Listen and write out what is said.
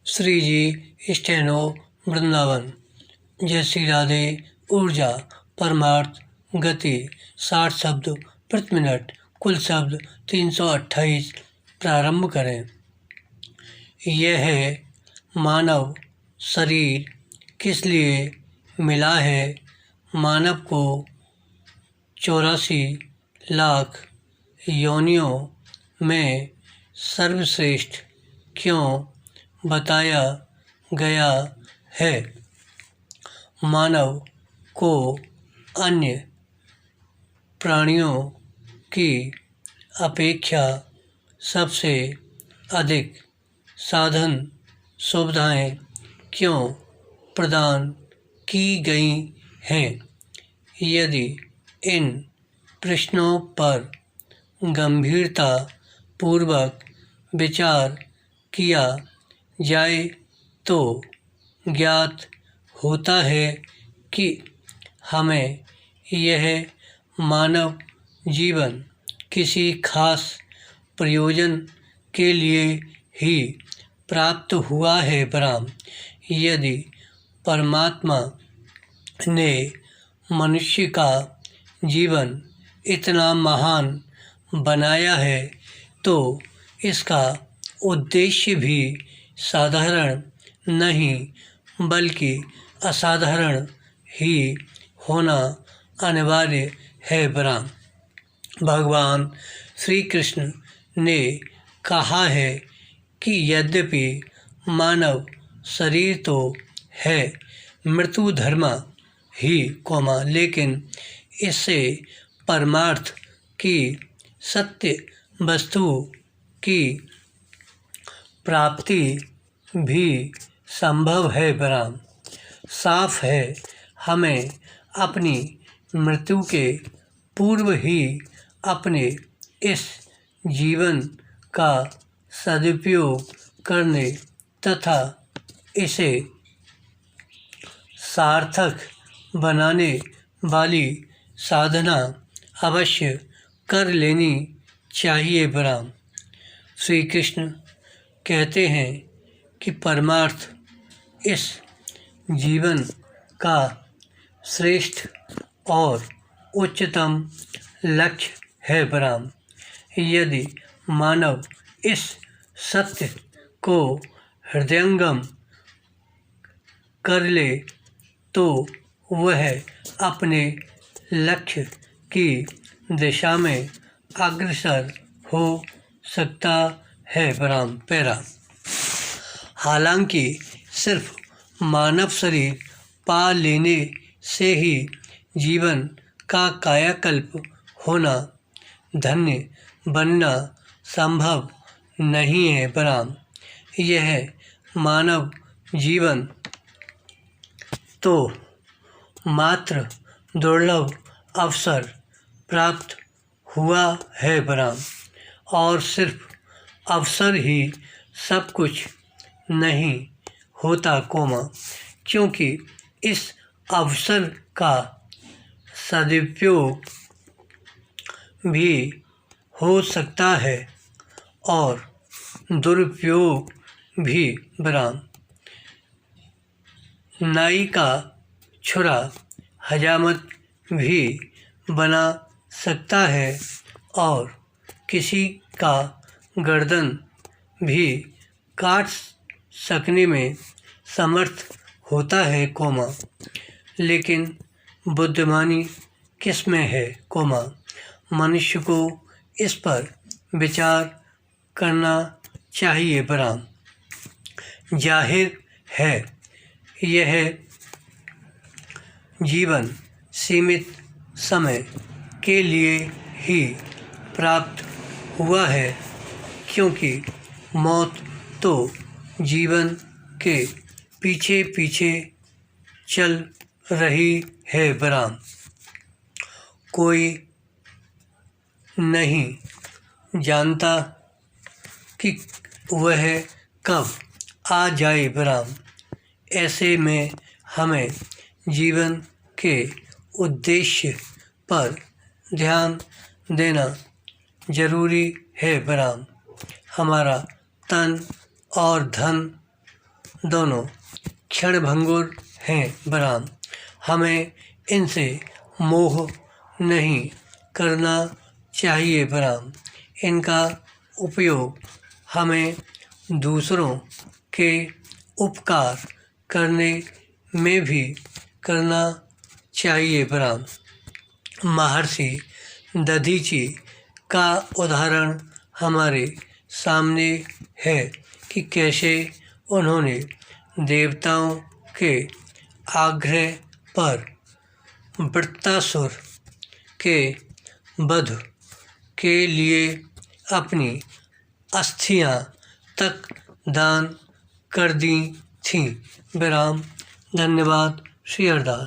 श्री जी steno Vrindavan. जय श्री राधे। ऊर्जा, परमार्थ, गति 60 शब्द प्रति मिनट, कुल शब्द 328। प्रारंभ करें। यह मानव शरीर किस लिए मिला है? मानव को 84 लाख योनियों में सर्वश्रेष्ठ क्यों बताया गया है? मानव को अन्य प्राणियों की अपेक्षा सबसे अधिक साधन सुविधाएं क्यों प्रदान की गई हैं? यदि इन प्रश्नों पर गंभीरता पूर्वक विचार किया जाए तो ज्ञात होता है कि हमें यह मानव जीवन किसी खास प्रयोजन के लिए ही प्राप्त हुआ है। ब्रह्म, यदि परमात्मा ने मनुष्य का जीवन इतना महान बनाया है तो इसका उद्देश्य भी साधारण नहीं बल्कि असाधारण ही होना अनिवार्य है। ब्रह्म, भगवान श्री कृष्ण ने कहा है कि यद्यपि मानव शरीर तो है मृत्यु धर्म ही लेकिन इससे परमार्थ की सत्य वस्तु की प्राप्ति भी संभव है। ब्रह्म, साफ है हमें अपनी मृत्यु के पूर्व ही अपने इस जीवन का सदुपयोग करने तथा इसे सार्थक बनाने वाली साधना अवश्य कर लेनी चाहिए। ब्रह्म, श्री कृष्ण कहते हैं कि परमार्थ इस जीवन का श्रेष्ठ और उच्चतम लक्ष्य है। ब्रह्म, यदि मानव इस सत्य को हृदयंगम कर ले तो वह अपने लक्ष्य की दिशा में अग्रसर हो सकता है। ब्रह्म, पैरा, हालांकि सिर्फ मानव शरीर पा लेने से ही जीवन का कायाकल्प होना, धन्य बनना संभव नहीं है। ब्रह्म, यह मानव जीवन तो मात्र दुर्लभ अवसर प्राप्त हुआ है। ब्रह्म, और सिर्फ अवसर ही सब कुछ नहीं होता क्योंकि इस अवसर का सदुपयोग भी हो सकता है और दुरुपयोग भी। ब्रह्म, नाई का छुरा हजामत भी बना सकता है और किसी का गर्दन भी काट सकने में समर्थ होता है लेकिन बुद्धिमानी किस में है मनुष्य को इस पर विचार करना चाहिए। ब्रह्म, जाहिर है यह जीवन सीमित समय के लिए ही प्राप्त हुआ है क्योंकि मौत तो जीवन के पीछे पीछे चल रही है। ब्रह्म, कोई नहीं जानता कि वह कब आ जाए। ब्रह्म, ऐसे में हमें जीवन के उद्देश्य पर ध्यान देना जरूरी है। ब्रह्म, हमारा तन और धन दोनों क्षणभंगुर हैं बलराम। हमें इनसे मोह नहीं करना चाहिए बलराम। इनका उपयोग हमें दूसरों के उपकार करने में भी करना चाहिए बलराम। महर्षि दधीची का उदाहरण हमारे सामने है कि कैसे उन्होंने देवताओं के आग्रह पर वृत्तासुर के वध के लिए अपनी अस्थियां तक दान कर दी थीं। विराम। धन्यवाद। श्री अरदास।